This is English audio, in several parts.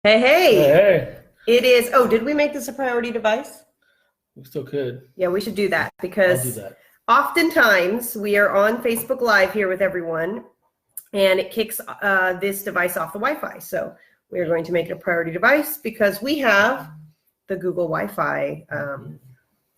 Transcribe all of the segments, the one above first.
Hey, Hey, hey, hey, it is. Oh, did we make this a priority device? we still could. Yeah, we should do that I'll do because that. oftentimes we are on Facebook Live here with everyone and it kicks this device off the Wi-Fi. So we are going to make it a priority device because we have the Google Wi-Fi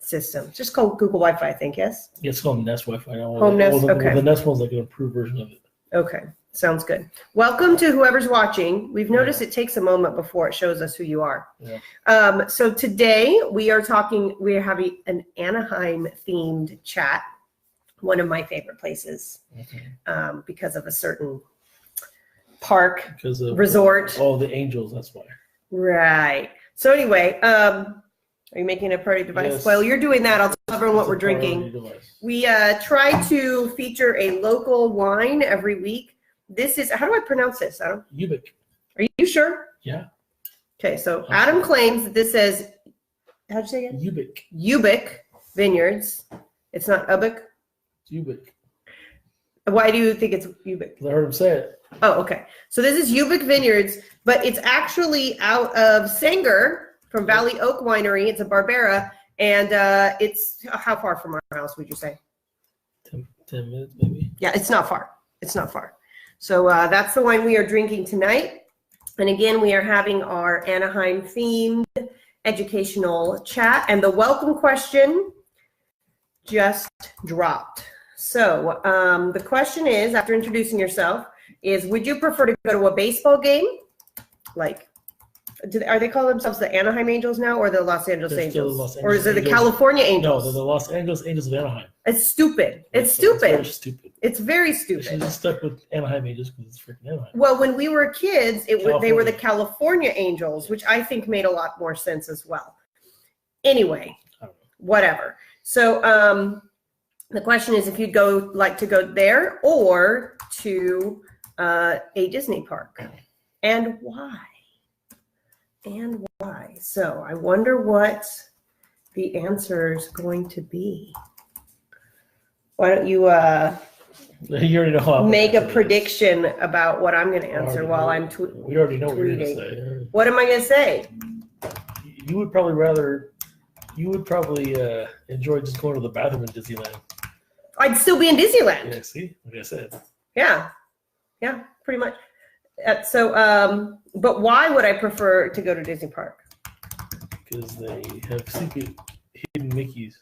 system. It's just called Google Wi-Fi, I think, yes? Yeah, it's called Nest Wi-Fi now. Home Nest, Well, okay. the Nest one's like an improved version of it. Okay, sounds good. Welcome to whoever's watching. We've noticed it takes a moment before it shows us who you are. Yeah. So today we are having an Anaheim themed chat, one of my favorite places because of a certain park, Because of resort. all the angels, that's why. Right. So anyway, are you making a priority device? Yes. While you're doing that, I'll tell everyone what It's a we're drinking. priority device. We try to feature a local wine every week. This is, how do I pronounce this, Adam? Ubik. Are you sure? Yeah. Okay, so Adam claims that this says, how'd you say it? Ubik. Ubik Vineyards. It's not Ubik. It's Ubik. Why do you think it's Ubik? I heard him say it. Oh, okay. So this is Ubik Vineyards, but it's actually out of Sanger from Valley Oak Winery. It's a Barbera, and it's how far from our house would you say? 10 minutes, maybe. Yeah, it's not far. It's not far. So that's the wine we are drinking tonight. And again, we are having our Anaheim themed educational chat, and the welcome question just dropped. So the question is, after introducing yourself, is would you prefer to go to a baseball game? Like, are they calling themselves the Anaheim Angels now or the Los Angeles They're still Angels? the Los Or is it the Angeles California No, Angels? they're the Los Angeles Angels of Anaheim. It's stupid. It's It's stupid. very stupid. It's very She's stupid. just stuck with Anaheim Angels because it's freaking Anaheim. Well, when we were kids, they were the California. California Angels, which I think made a lot more sense as well. Anyway, I don't know. whatever. So the question is if you'd like to go there or to a Disney park, and why? And why? So I wonder what the answer is going to be. Why don't you You already know how make a it is. prediction about what I'm going to answer while I'm We already know what you're tweeting. going to say. What am I going to say? You would probably enjoy just going to the bathroom in Disneyland. I'd still be in Disneyland. Yeah, see? Like I said. Yeah, pretty much. But why would I prefer to go to Disney Park? Because they have secret hidden Mickeys.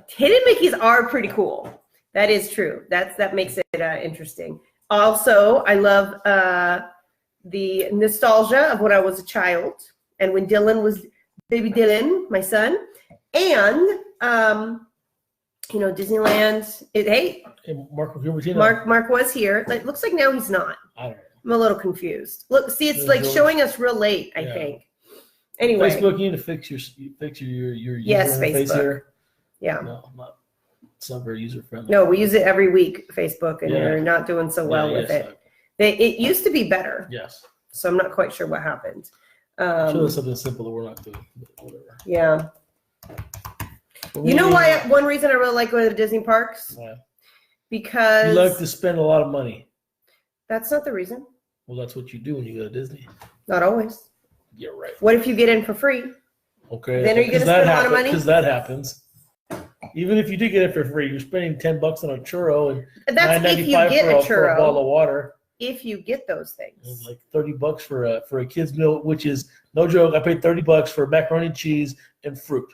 Hidden Mickeys are pretty cool. That is true. That makes it interesting. Also, I love the nostalgia of when I was a child and when Dylan was baby Dylan, my son, and Disneyland. Hey, Mark was here. It looks like now he's not. I don't know. I'm a little confused. Look, see, it's like showing us real late, I think. Anyway. Facebook, you need to fix your yes, user interface Facebook. here. Yeah. No, it's not very user friendly. No, we use it every week, Facebook, and we're not doing so well with it. It used to be better. Yes. So I'm not quite sure what happened. I'm sure there's something simple that we're not doing, but whatever. Yeah. You know why? One reason I really like going to Disney parks? Why? Because you like to spend a lot of money. That's not the reason. Well, that's what you do when you go to Disney. Not always. Yeah, right. What if you get in for free? Okay. Then are you going to spend a lot of money? Because that happens. Even if you do get it for free, you're spending $10 on a churro and that's if you get a churro. For a bottle of water. If you get those things. And like $30 for a kid's meal, which is no joke. I paid $30 for macaroni and cheese and fruit.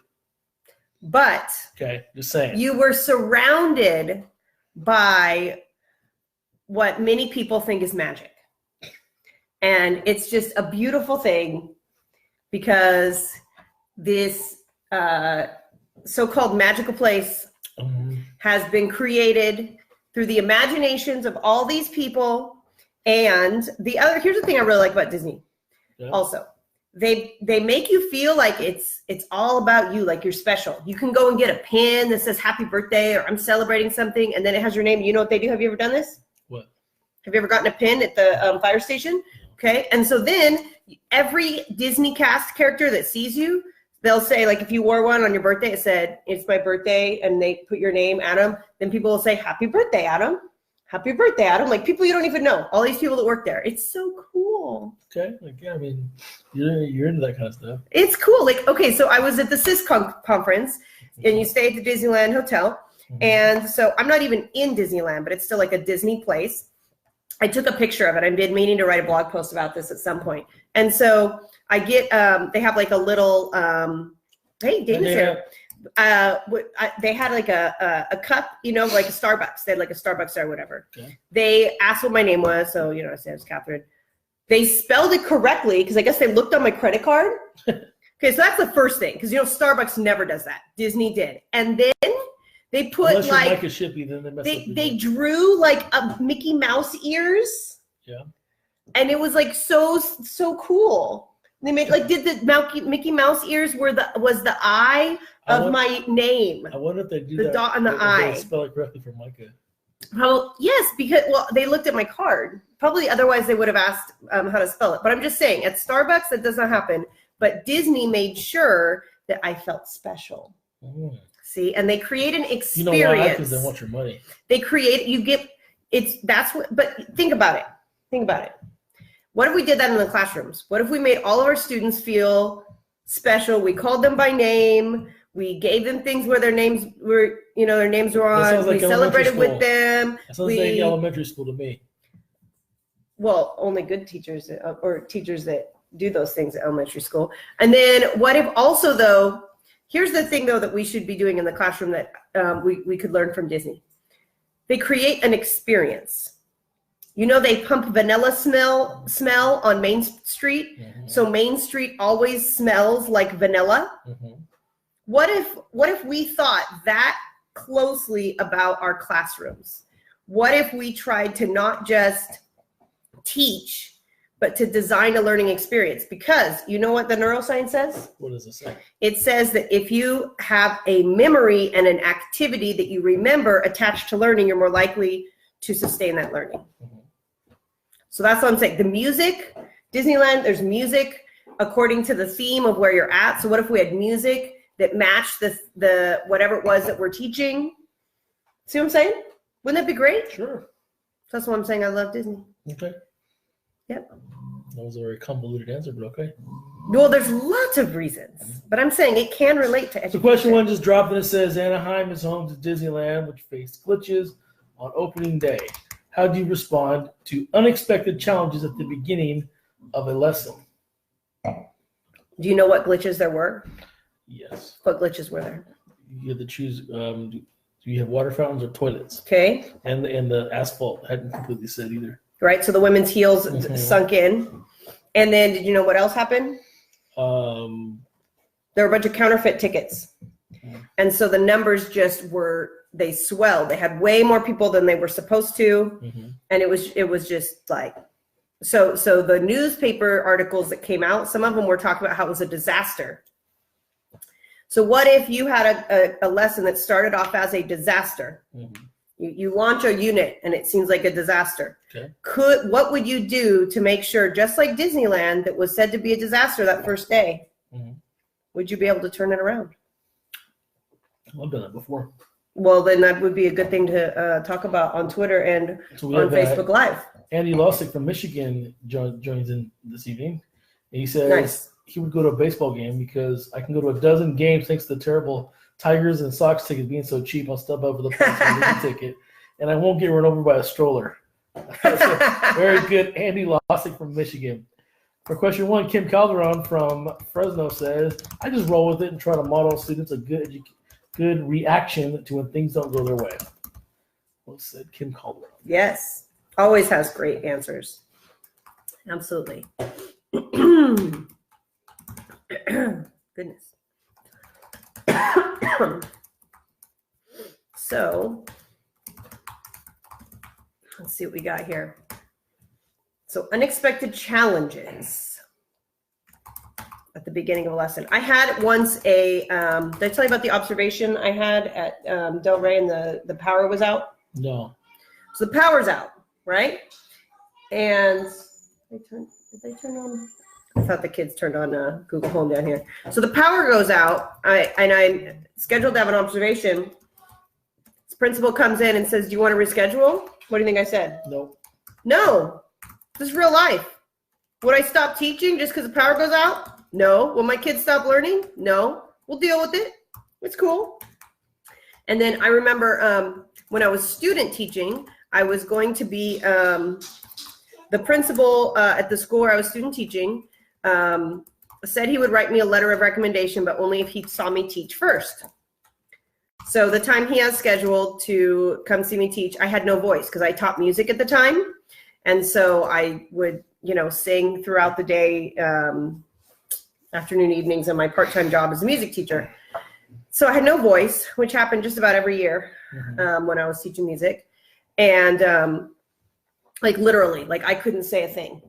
But okay, just saying. You were surrounded by what many people think is magic. And it's just a beautiful thing because this so-called magical place has been created through the imaginations of all these people. And here's the thing I really like about Disney. Yeah. Also, they make you feel like it's all about you, like you're special. You can go and get a pin that says happy birthday or I'm celebrating something, and then it has your name. You know what they do? Have you ever done this? What? Have you ever gotten a pin at the fire station? Okay. And so then every Disney cast character that sees you, they'll say, like, if you wore one on your birthday, it said, it's my birthday, and they put your name, Adam, then people will say, happy birthday, Adam. Happy birthday, Adam. Like people you don't even know. All these people that work there. It's so cool. Okay. Like, yeah, I mean, you're into that kind of stuff. It's cool. Like, okay, so I was at the CIS conference, and you stay at the Disneyland Hotel. And so I'm not even in Disneyland, but it's still like a Disney place. I took a picture of it. I've been meaning to write a blog post about this at some point. And so I get, they have like a little, hey, Dana's here. They had like a cup, you know, like a Starbucks. They had like a Starbucks or whatever. Okay. They asked what my name was. So, you know, I said it was Catherine. They spelled it correctly because I guess they looked on my credit card. Okay, so that's the first thing, because, you know, Starbucks never does that. Disney did. And then they put Unless like Micah Shippey, then they drew like a Mickey Mouse ears. Yeah. And it was like so cool. They made like did the Mickey Mouse ears was the eye of my name. I wonder if they do the that. dot on the eye. They spell it correctly for Micah. Well, yes, because they looked at my card. Probably otherwise they would have asked how to spell it. But I'm just saying, at Starbucks that does not happen. But Disney made sure that I felt special. Mm. See, and they create an experience. You know why? Because they want your money. They create. But think about it. Think about it. What if we did that in the classrooms? What if we made all of our students feel special? We called them by name. We gave them things where their names were, you know, their names were on. Like we celebrated with them. That sounds like elementary school to me. Well, only good teachers or teachers that do those things at elementary school. And then what if also, though, here's the thing, though, that we should be doing in the classroom that we could learn from Disney. They create an experience. You know, they pump vanilla smell on Main Street. Mm-hmm. So Main Street always smells like vanilla. Mm-hmm. What if we thought that closely about our classrooms? What if we tried to not just teach, but to design a learning experience? Because you know what the neuroscience says? What does it say? It says that if you have a memory and an activity that you remember attached to learning, you're more likely to sustain that learning. Mm-hmm. So that's what I'm saying. The music, Disneyland, there's music according to the theme of where you're at. So what if we had music that matched the whatever it was that we're teaching? See what I'm saying? Wouldn't that be great? Sure. That's what I'm saying. I love Disney. Okay. Yep. That was a very convoluted answer, but okay. Well, there's lots of reasons, but I'm saying it can relate to education. So question one just dropped and it says, Anaheim is home to Disneyland, which faced glitches on opening day. How do you respond to unexpected challenges at the beginning of a lesson? Do you know what glitches there were? Yes. What glitches were there? You had to choose, do you have water fountains or toilets? Okay. And the asphalt hadn't completely set either. Right, so the women's heels sunk in. And then did you know what else happened? There were a bunch of counterfeit tickets. And so the numbers they swelled. They had way more people than they were supposed to. Mm-hmm. And it was just like, so the newspaper articles that came out, some of them were talking about how it was a disaster. So what if you had a lesson that started off as a disaster? Mm-hmm. You launch a unit and it seems like a disaster. Okay. What would you do to make sure, just like Disneyland that was said to be a disaster that first day, mm-hmm. would you be able to turn it around? I've done that before. Well, then that would be a good thing to talk about on Twitter and on Facebook Live. Andy Lossick from Michigan joins in this evening. And he says he would go to a baseball game because I can go to a dozen games thanks to the terrible Tigers and Sox tickets being so cheap on StubHub with a ticket, and I won't get run over by a stroller. Very good, Andy Lossick from Michigan. For question one, Kim Calderon from Fresno says, I just roll with it and try to model students a good reaction to when things don't go their way. Well said, Kim Calderon. Yes, always has great answers. Absolutely. Goodness. So let's see what we got here. So unexpected challenges at the beginning of a lesson. I had once did I tell you about the observation I had at Del Rey and the power was out? No. So the power's out, right? And did they turn on? I thought the kids turned on Google Home down here. So the power goes out, I'm scheduled to have an observation. This principal comes in and says, do you want to reschedule? What do you think I said? Nope. No. This is real life. Would I stop teaching just because the power goes out? No. Will my kids stop learning? No. We'll deal with it. It's cool. And then I remember when I was student teaching, I was going to be the principal at the school where I was student teaching said he would write me a letter of recommendation, but only if he saw me teach first. So the time he has scheduled to come see me teach, I had no voice because I taught music at the time. And so I would, sing throughout the day, afternoon, evenings, and my part-time job as a music teacher. So I had no voice, which happened just about every year when I was teaching music. And literally, I couldn't say a thing.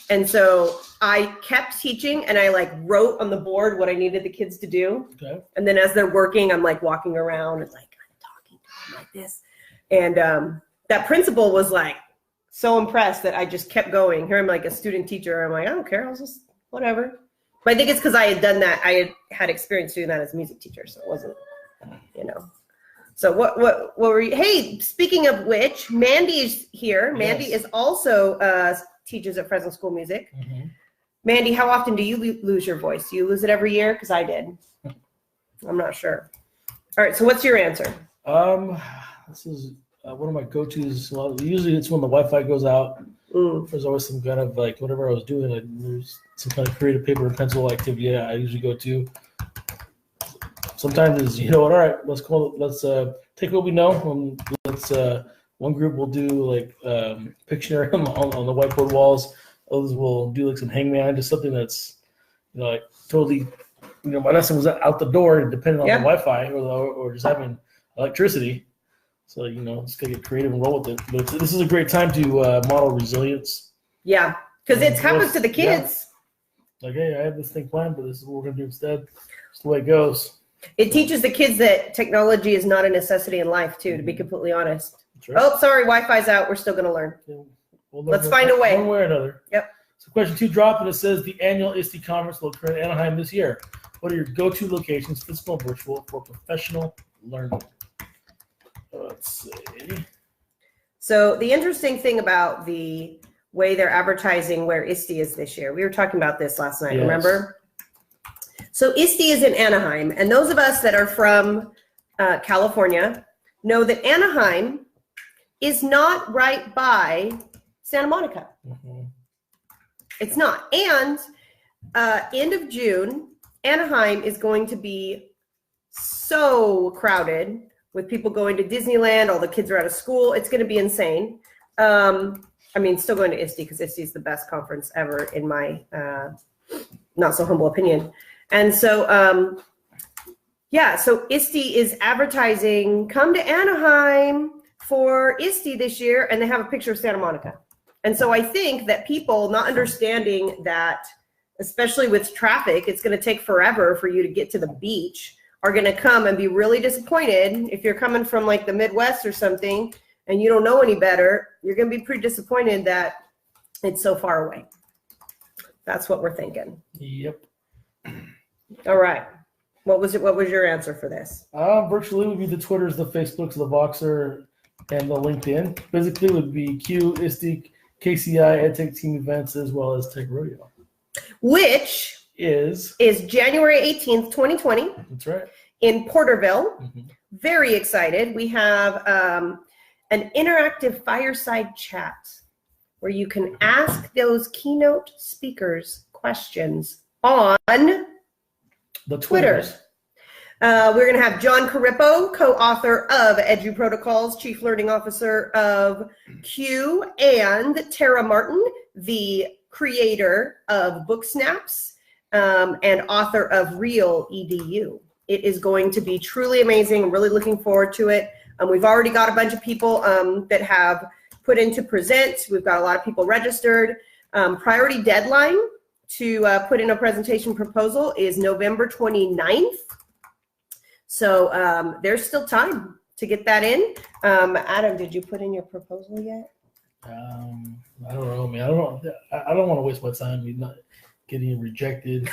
And so I kept teaching and I wrote on the board what I needed the kids to do. Okay. And then as they're working, I'm walking around and talking to them like this. And that principal was so impressed that I just kept going. Here I'm a student teacher. I'm I don't care. I'll just whatever. But I think it's because I had done that. I had experience doing that as a music teacher. So it wasn't, So what were you? Hey, speaking of which, Mandy's here. Mandy is also teaches at Fresno School Music. Mm-hmm. Mandy, how often do you lose your voice? Do you lose it every year? Because I did. I'm not sure. All right. So what's your answer? This is one of my go-tos. Well, usually it's when the Wi-Fi goes out. There's always some kind of whatever I was doing. There's some kind of creative paper and pencil activity I usually go to. Sometimes it's all right. Let's take what we know. Let's one group will do Pictionary on the whiteboard walls. Others will do some hangman, just something that's totally. My lesson was out the door, depending on the Wi-Fi or just having electricity. So just gotta get creative and roll with it. But this is a great time to model resilience. Yeah, because it happens to the kids. Yeah. Hey, I have this thing planned, but this is what we're gonna do instead. It's the way it goes. It teaches the kids that technology is not a necessity in life, too, to be completely honest. Right. Oh, sorry, Wi-Fi's out. We're still going to learn. Yeah, let's find a way. One way or another. Yep. So question 2 dropped, and it says the annual ISTE conference will occur in Anaheim this year. What are your go-to locations, physical and virtual, for professional learning? Let's see. So the interesting thing about the way they're advertising where ISTE is this year, we were talking about this last night, remember? So ISTE is in Anaheim, and those of us that are from California know that Anaheim is not right by Santa Monica. Mm-hmm. It's not. And end of June, Anaheim is going to be so crowded with people going to Disneyland. All the kids are out of school. It's going to be insane. Still going to ISTE because ISTE is the best conference ever in my not so humble opinion. And so, so ISTE is advertising, come to Anaheim for ISTE this year, and they have a picture of Santa Monica. And so I think that people not understanding that, especially with traffic, it's going to take forever for you to get to the beach, are going to come and be really disappointed. If you're coming from the Midwest or something and you don't know any better, you're going to be pretty disappointed that it's so far away. That's what we're thinking. Yep. All right. What was your answer for this? Virtually would be the Twitters, the Facebooks, the Voxer, and the LinkedIn. Physically would be Q, ISTE, KCI, EdTech Team Events, as well as Tech Rodeo. Which is January 18th, 2020. That's right. In Porterville. Mm-hmm. Very excited. We have an interactive fireside chat where you can ask those keynote speakers questions on the Twitter. We're going to have John Carippo, co-author of Edu Protocols, Chief Learning Officer of Q, and Tara Martin, the creator of Book Snaps and author of Real EDU. It is going to be truly amazing. I'm really looking forward to it. We've already got a bunch of people that have put in to present. We've got a lot of people registered. Priority deadline to put in a presentation proposal is November 29th. So there's still time to get that in. Adam, did you put in your proposal yet? I don't know, man. I don't want to waste my time not getting rejected.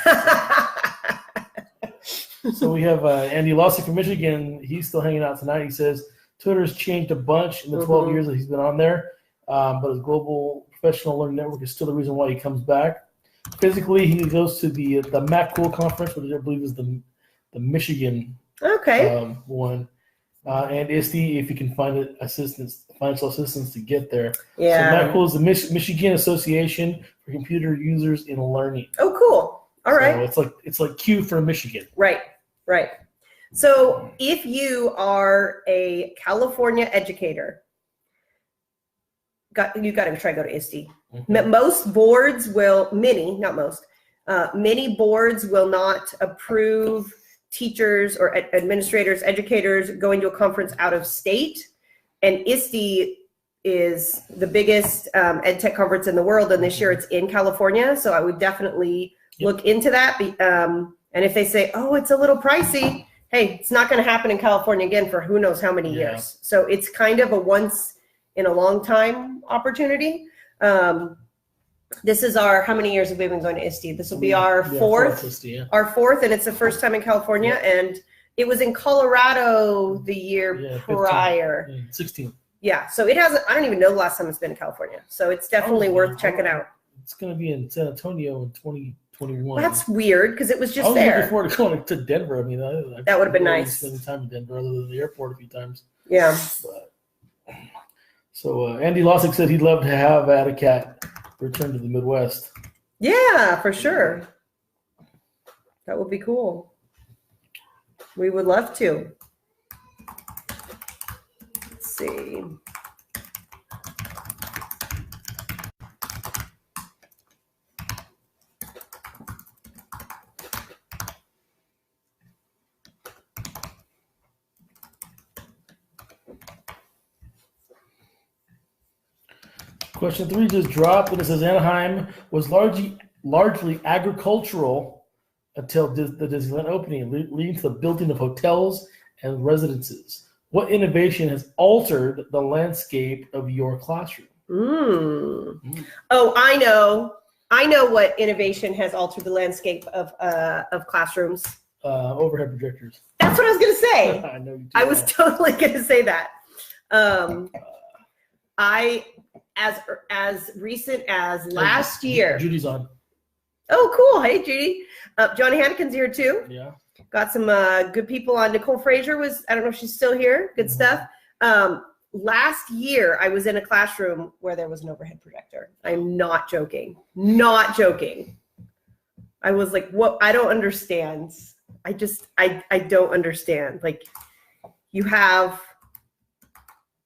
So we have Andy Lawson from Michigan. He's still hanging out tonight. He says, Twitter's changed a bunch in the 12 years that he's been on there, but his Global Professional Learning Network is still the reason why he comes back. Physically, he goes to the MacCool conference, which I believe is the Michigan one, and ISTE, if you can find it, financial assistance to get there. Yeah. So MacCool is the Michigan Association for Computer Users in Learning. Oh, cool. All right. So it's like Q for Michigan. Right. So if you are a California educator, you got to try to go to ISTE. Most boards will, many boards will not approve teachers or administrators, educators going to a conference out of state. And ISTE is the biggest ed tech conference in the world, and this year it's in California. So I would definitely look into that. And if they say, oh, it's a little pricey, hey, it's not going to happen in California again for who knows how many years. So it's kind of a once in a long time opportunity. This is how many years have we been going to ISTE? This will be our fourth, and it's the first time in California. And it was in Colorado the year prior. 16. Yeah, so it hasn't, I don't even know the last time it's been in California. So it's definitely worth checking out. It's going to be in San Antonio in 2021. Well, that's weird because it was just I was there. looking forward to going to Denver. I mean, that would have been nice. Spending time in Denver other than the airport a few times. Yeah. So Andy Lossick said he'd love to have Adacat return to the Midwest. Yeah, for sure. That would be cool. We would love to. Let's see. Question 3 just dropped, and it says Anaheim was largely agricultural until the Disneyland opening, leading to the building of hotels and residences. What innovation has altered the landscape of your classroom? Oh, I know what innovation has altered the landscape of classrooms. Overhead projectors. That's what I was going to say. I know you do. I was totally going to say that. As recent as last year. Judy's on. Oh, cool. Hey, Judy. Johnny Hannikin's here too. Yeah. Got some good people on. Nicole Frazier was, I don't know if she's still here. Good stuff. Last year, I was in a classroom where there was an overhead projector. I'm not joking. Not joking. I was like, what? I don't understand. I don't understand. Like, you have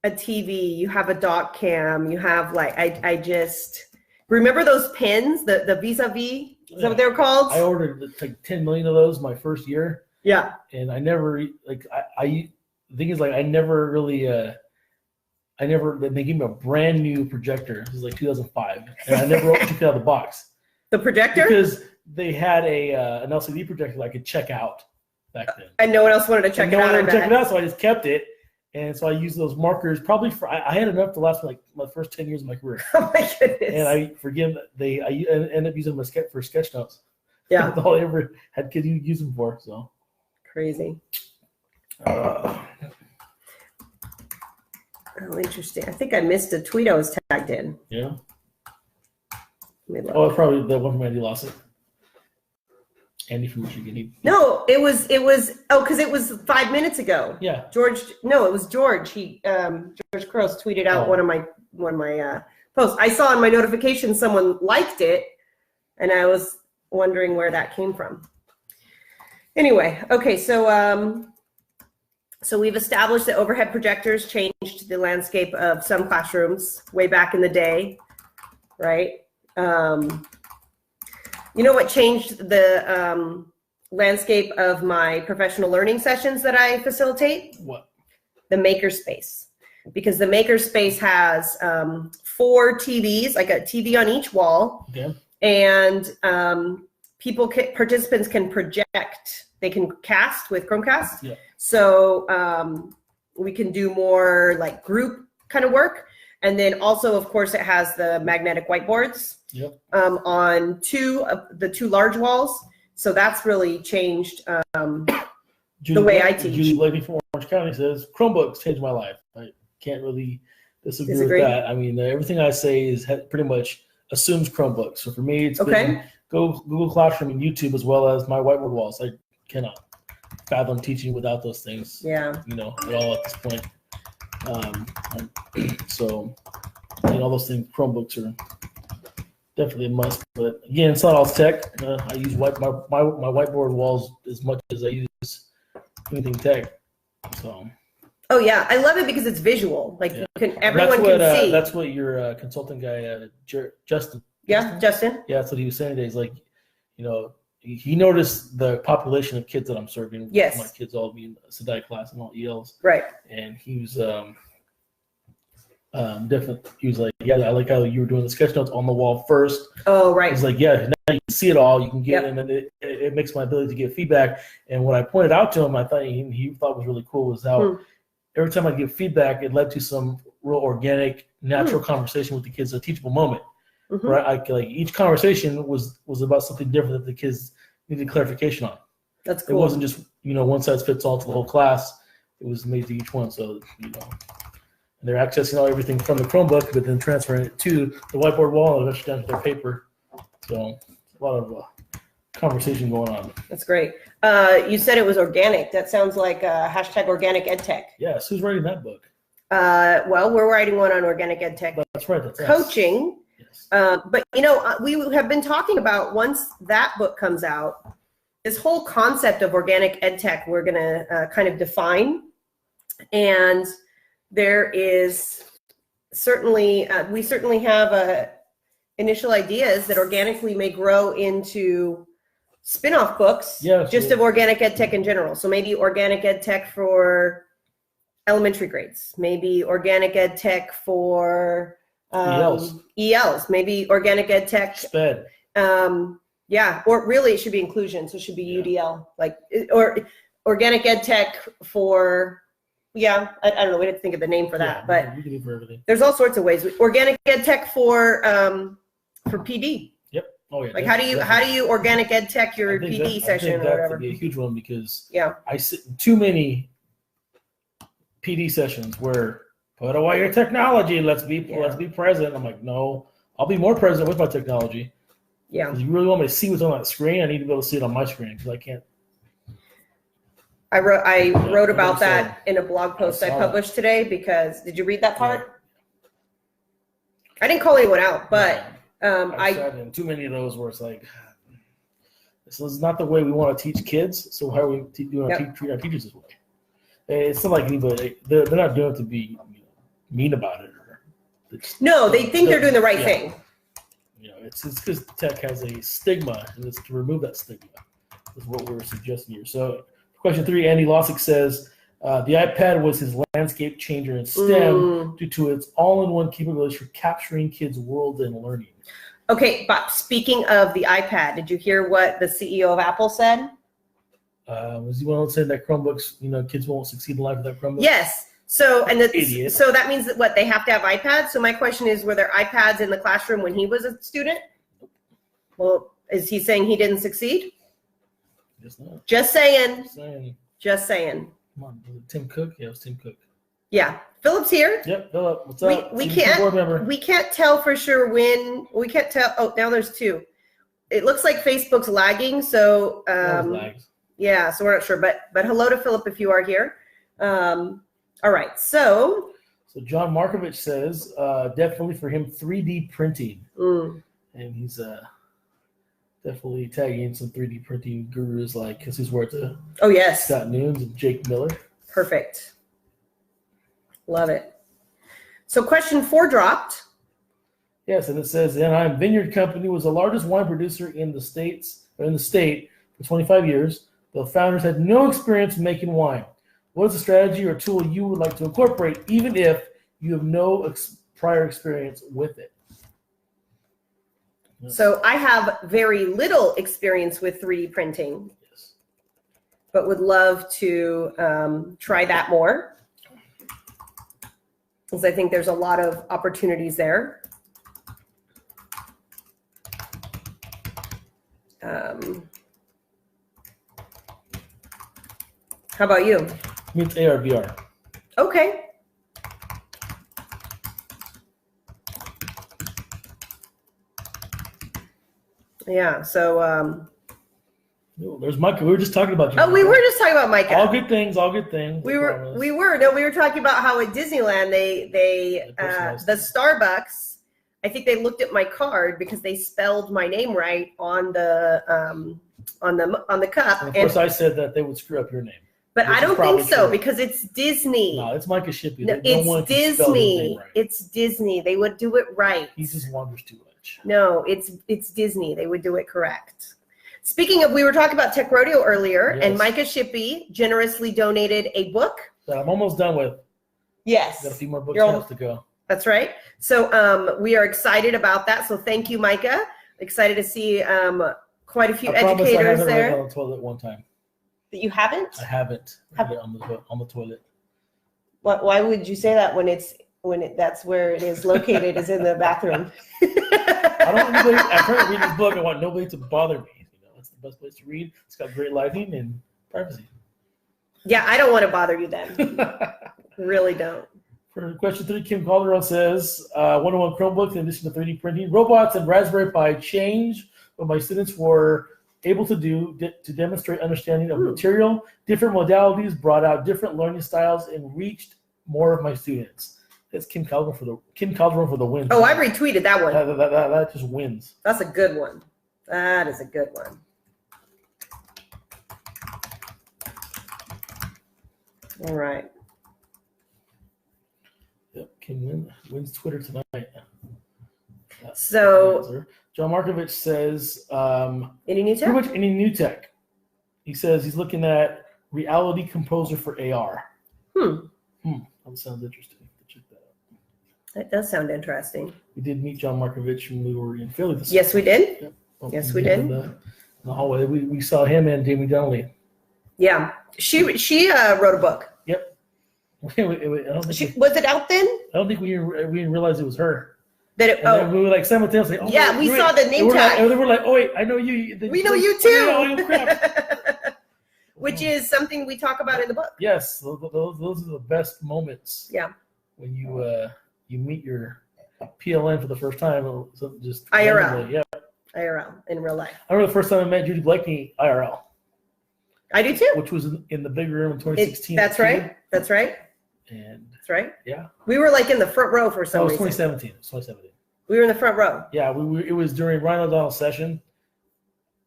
a TV, you have a dock cam, you have like, I just remember those pins, the vis-a-vis, is that what they were called? I ordered like 10 million of those my first year. Yeah. And I never, like, the thing is, like, I never really, they gave me a brand new projector. This is like 2005. And I never took it out of the box. The projector? Because they had an LCD projector that I could check out back then. And no one else wanted to check it out. No one check it out, so I just kept it. And so I used those markers probably I had enough to last for like my first 10 years of my career. Oh my goodness. And I ended up using them for sketch notes. Yeah. That's all I ever had kids use them for. So crazy. Oh, interesting. I think I missed a tweet I was tagged in. Yeah. Oh, it's probably the one from Andy Lossick. Andy from Michigan. No, it was because it was 5 minutes ago. Yeah. It was George. George Cross tweeted out one of my posts. I saw in my notification someone liked it, and I was wondering where that came from. Anyway, okay, so we've established that overhead projectors changed the landscape of some classrooms way back in the day, right? You know what changed the landscape of my professional learning sessions that I facilitate? What? The Makerspace. Because the Makerspace has 4 TVs, like a TV on each wall. Okay. And participants can project. They can cast with Chromecast. Yeah. So we can do more like group kind of work. And then also, of course, it has the magnetic whiteboards. Yep. On the 2 large walls. So that's really changed the way I teach. Judy Blakey from Orange County says Chromebooks changed my life. I can't really disagree with that. I mean, everything I say is pretty much assumes Chromebooks. So for me, it's been Google Classroom and YouTube, as well as my whiteboard walls. I cannot fathom teaching without those things. Yeah. At all at this point. So, all those things, Chromebooks are definitely a must. But again, it's not all tech. I use my whiteboard walls as much as I use anything tech. So. Oh yeah, I love it because it's visual. Like everyone can see. That's what your consulting guy, Justin. Yeah, Justin. Yeah, that's what he was saying today. He's like, he noticed the population of kids that I'm serving. Yes. My kids all being Sedai class and all ELs. Right. And he was definitely. He was like, yeah, I like how you were doing the sketch notes on the wall first. Oh, right. He's like, yeah, now you can see it all. You can get, and then it makes my ability to get feedback. And what I pointed out to him, I thought he thought was really cool was how every time I give feedback, it led to some real organic, natural conversation with the kids, a teachable moment. Mm-hmm. Right? Like each conversation was about something different that the kids needed clarification on. That's cool. It wasn't just one size fits all to the whole class. It was made to each one. So and they're accessing everything from the Chromebook, but then transferring it to the whiteboard wall and eventually down to their paper. So a lot of conversation going on. That's great. You said it was organic. That sounds like hashtag organic edtech. Yes. Who's writing that book? Well, we're writing one on organic edtech. That's right. That's coaching. Yes. But we have been talking about, once that book comes out, this whole concept of organic edtech we're going to kind of define. And there is certainly, we certainly have initial ideas that organically may grow into spin-off books, of organic edtech in general. So maybe organic edtech for elementary grades, maybe organic edtech for ELs, maybe organic edtech. SPED. Or really it should be inclusion. So it should be UDL, or organic edtech for, I don't know, we didn't think of the name for that, but we can do for everything. There's all sorts of ways. Organic edtech for PD. Yep. Oh yeah. Like how do you organic edtech your PD session or whatever? That would be a huge one because I sit in too many PD sessions where put away your technology. Let's be present. I'm like, no, I'll be more present with my technology. Yeah. Because you really want me to see what's on that screen. I need to be able to see it on my screen because I can't. I wrote about that in a blog post I published today because did you read that part? I didn't call anyone out, but I sat in too many of those where it's like, this is not the way we want to teach kids. So why are we doing treat our teachers this way? It's not like anybody. They're not doing it to be mean about it. No, they think they're doing the right thing. It's because tech has a stigma, and it's to remove that stigma. Is what we're suggesting here. So, question 3, Andy Lossick says the iPad was his landscape changer in STEM due to its all-in-one capabilities for capturing kids' world and learning. Okay, but speaking of the iPad, did you hear what the CEO of Apple said? Was he one saying that Chromebooks, kids won't succeed in life without Chromebooks? Yes. So that means that they have to have iPads. So my question is, were there iPads in the classroom when he was a student? Well, is he saying he didn't succeed? Guess not. Just saying. Just saying. Come on, was it Tim Cook? Yeah, it was Tim Cook. Yeah, Philip's here. Yep, Philip. What's up? We can't tell for sure when. We can't tell. Oh, now there's 2. It looks like Facebook's lagging. So yeah, so we're not sure. But hello to Philip if you are here. All right, so John Markovich says definitely for him 3D printing, and he's definitely tagging some 3D printing gurus like Jesus Huerta. Oh yes, Scott Nunes and Jake Miller. Perfect, love it. So question 4 dropped. Yes, and it says Anaheim Vineyard Company was the largest wine producer in the state for 25 years. The founders had no experience making wine. What is the strategy or tool you would like to incorporate, even if you have no prior experience with it? So I have very little experience with 3D printing, but would love to try that more, because I think there's a lot of opportunities there. How about you? I mean, it's AR, VR. Okay. Yeah, so There's Micah. We were just talking about you. we were just talking about Micah. All good things, all good things. We were talking about how at Disneyland they the Starbucks, I think they looked at my card because they spelled my name right on the cup. And of course, I said that they would screw up your name. But I don't think so because it's Disney. No, it's Micah Shippey. No, it's Disney. Right. It's Disney. They would do it right. He just wanders too much. No, it's Disney. They would do it correct. Speaking of, we were talking about Tech Rodeo earlier, and Micah Shippey generously donated a book that I'm almost done with. Yes. Got a few more books to go. That's right. So we are excited about that. So thank you, Micah. Excited to see quite a few educators there. I haven't on the toilet one time. That you haven't? I haven't on the toilet. Why would you say that when that's where it is located is in the bathroom? I've heard read this book. I want nobody to bother me. It's the best place to read. It's got great lighting and privacy. Yeah, I don't want to bother you then. Really don't. For question 3, Kim Calderon says, 101 Chromebooks in addition to 3D printing, robots and Raspberry Pi change what my students were able to do to demonstrate understanding of material. Different modalities brought out different learning styles and reached more of my students. That's Kim Calderon for the win. Oh, I retweeted that one. That just wins. That's a good one. That is a good one. All right. Yep, Kim wins Twitter tonight. So John Markovich says, any new tech? Pretty much any new tech. He says he's looking at Reality Composer for AR. That sounds interesting. Check that out. That does sound interesting. We did meet John Markovich when we were in Philly this Yes, we did. Yep. Yes, we did. In the hallway, we saw him and Jamie Donnelly. Yeah, she wrote a book. Yep. Was it out then? I don't think we didn't realize it was her. Then we were like simultaneously. Oh, yeah, we saw the name tag. And they were like, "Oh wait, I know you." We know you too. Oh, crap. Which is something we talk about in the book. Yes, those are the best moments. Yeah. When you meet your PLN for the first time, just IRL. randomly. Yeah. IRL in real life. I remember the first time I met Judy Blakeney IRL. I do too. Which was in the big room in 2016. That's right. That's right. And that's right. Yeah. We were like in the front row for some reason. 2017. It was 2017. We were in the front row. Yeah, it was during Ryan O'Donnell's session.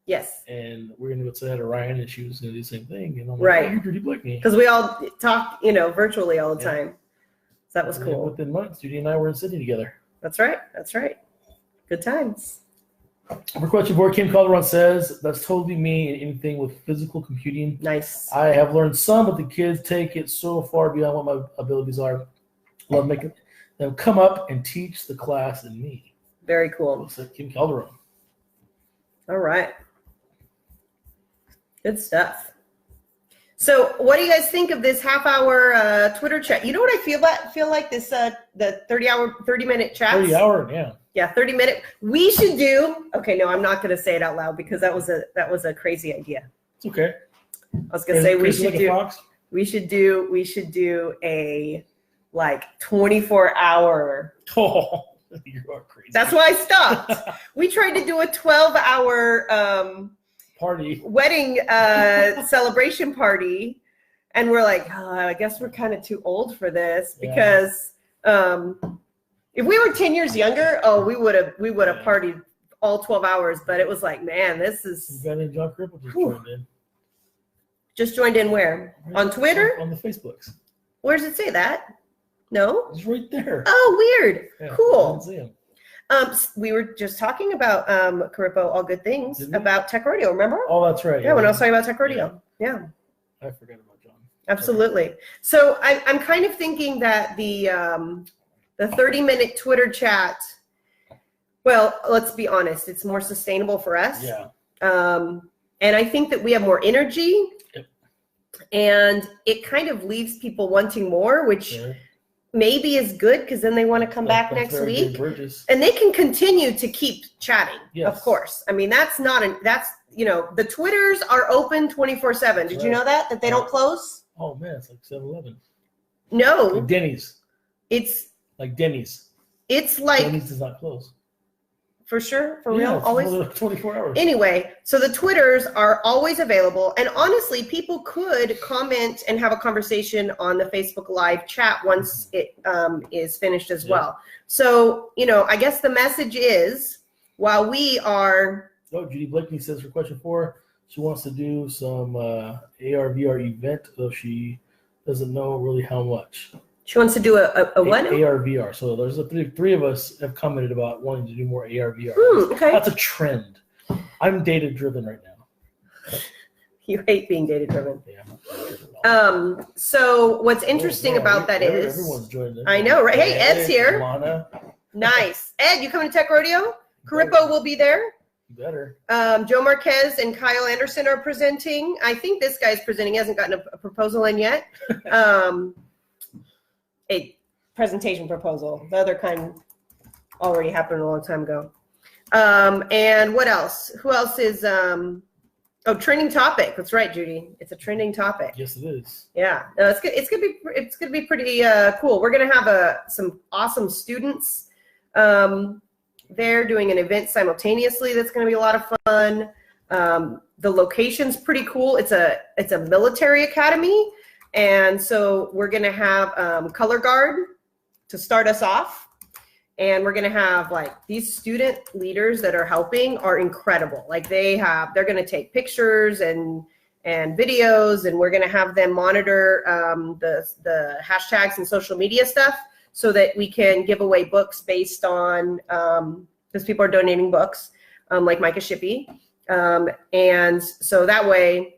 Yes. And we're going to go say hi to Ryan, and she was going to do the same thing. And I'm like, right. Oh, you're Judy Blakeney. Because we all talk, virtually all the time. So that was cool. Within months, Judy and I were in Sydney together. That's right. That's right. Good times. For question 4, Kim Calderon says, that's totally me and anything with physical computing. Nice. I have learned some, but the kids take it so far beyond what my abilities are. Love making them come up and teach the class and me. Very cool. Looks like Kim Calderon. All right. Good stuff. So what do you guys think of this half-hour Twitter chat? You know what I feel like this the 30-minute chat? 30-hour, yeah. Yeah, 30-minute. We should do. Okay, no, I'm not going to say it out loud because that was a crazy idea. It's okay. I was going to say we should do a like 24-hour. Oh, you are crazy. That's why I stopped. We tried to do a 12-hour party wedding celebration party, and we're like, I guess we're kind of too old for this because if we were 10 years younger, we would have partied all 12 hours. But it was like, man, this is. You got in John Cripple just joined in. Just joined in where? On Twitter? On the Facebooks. Where does it say that? No. It's right there. Oh, weird. Yeah, cool. I see him. We were just talking about Carippo, all good things, about Tech Rodeo, remember? Oh, that's right. Yeah, when I was talking about Tech Rodeo. Yeah. I forgot about John. Absolutely. So I'm kind of thinking that the 30-minute Twitter chat, well, let's be honest, it's more sustainable for us. Yeah. And I think that we have more energy. Yep. And it kind of leaves people wanting more, which maybe is good because then they want to come back next week. And they can continue to keep chatting, of course. I mean, the Twitters are open 24/7. Did you know that they don't close? Oh man, it's like 7-Eleven. No, Like Denny's. it's Like Denny's. like Denny's does not close. for sure, for Yeah, real, it's always. 24 hours. Anyway, so the Twitters are always available. And honestly, people could comment and have a conversation on the Facebook Live chat once it is finished as well. So, I guess the message is, while we are... Oh, Judy Blakeney says for question 4, she wants to do some AR/VR event, though she doesn't know really how much. She wants to do a what? AR/VR. So there's three of us have commented about wanting to do more AR/VR. Okay. That's a trend. I'm data driven right now. You hate being data driven. Yeah. So what's interesting about that is everyone's joined in. I know, right? Hey, Ed's here. Lana. Nice. Ed, you coming to Tech Rodeo? Carippo will be there. You better. Joe Marquez and Kyle Anderson are presenting. I think this guy's presenting. He hasn't gotten a proposal in yet. A presentation proposal. The other kind already happened a long time ago. And what else? Who else is trending topic. That's right, Judy. It's a trending topic. Yes, it is. Yeah. No, it's good. It's gonna be pretty cool. We're gonna have some awesome students there doing an event simultaneously. That's gonna be a lot of fun. The location's pretty cool. It's a military academy. And so we're going to have Color Guard to start us off. And we're going to have these student leaders that are helping are incredible. They're going to take pictures and videos, and we're going to have them monitor the hashtags and social media stuff so that we can give away books based on, because people are donating books, like Micah Shippey. And so that way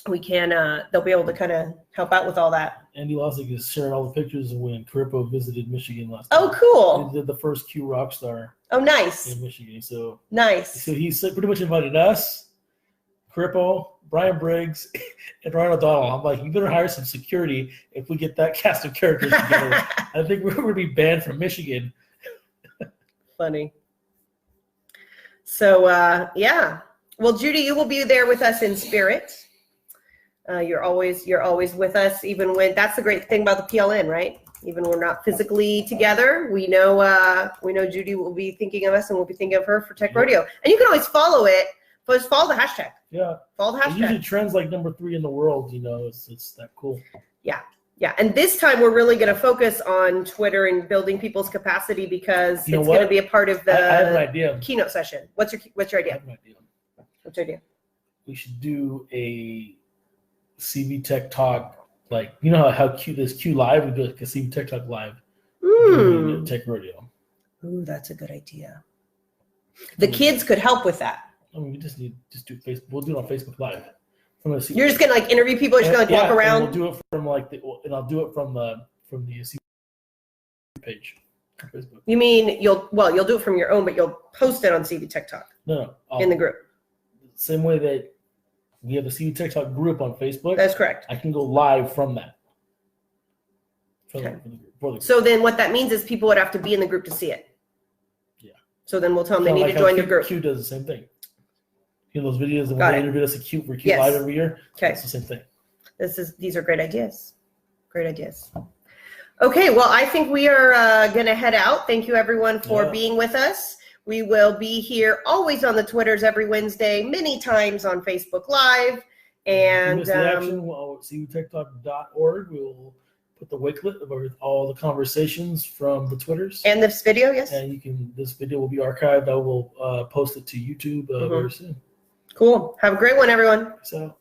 we can, they'll be able to kind of help out with all that. Andy Lossick is sharing all the pictures of when Carippo visited Michigan last time. Oh, cool. He did the first Q Rockstar. Oh, nice. In Michigan. So nice. So he's pretty much invited us, Carippo, Brian Briggs, and Ryan O'Donnell. I'm like, you better hire some security if we get that cast of characters together. I think we're going to be banned from Michigan. Funny. So, yeah. Well, Judy, you will be there with us in spirit. You're always with us, even when that's the great thing about the PLN, right? Even when we're not physically together, we know Judy will be thinking of us, and we'll be thinking of her for Tech Rodeo. And you can always follow it, but just follow the hashtag. Yeah, follow the hashtag. It usually trends like number 3 in the world. It's that cool. Yeah. And this time we're really going to focus on Twitter and building people's capacity because it's going to be a part of the I have an idea. Keynote session. What's your idea? I have an idea. What's your idea? We should do a CV Tech Talk, how Q this Q Live, we do like a CV Tech Talk Live. Tech Rodeo. Ooh, that's a good idea. The kids could help with that. I mean, we just do Facebook. We'll do it on Facebook Live. You're just gonna interview people. You're just gonna walk around. We'll do it from and I'll do it from the CV page on Facebook. You mean you'll do it from your own, but you'll post it on CV Tech Talk. No, in the group. Same way that we have a CV Tech Talk group on Facebook. That's correct. I can go live from that. So then what that means is people would have to be in the group to see it. Yeah. So then we'll tell them they need to join your group. Q does the same thing. Those videos that when they interviewed us at Q, we're Q Live every year. Okay. It's the same thing. These are great ideas. Great ideas. Okay, well, I think we are going to head out. Thank you, everyone, for being with us. We will be here always on the Twitters every Wednesday, many times on Facebook Live. And the action, cvtechtalk.org. We'll put the wakelet of all the conversations from the Twitters. And this video, yes. And this video will be archived. I will post it to YouTube very soon. Cool. Have a great one, everyone. So.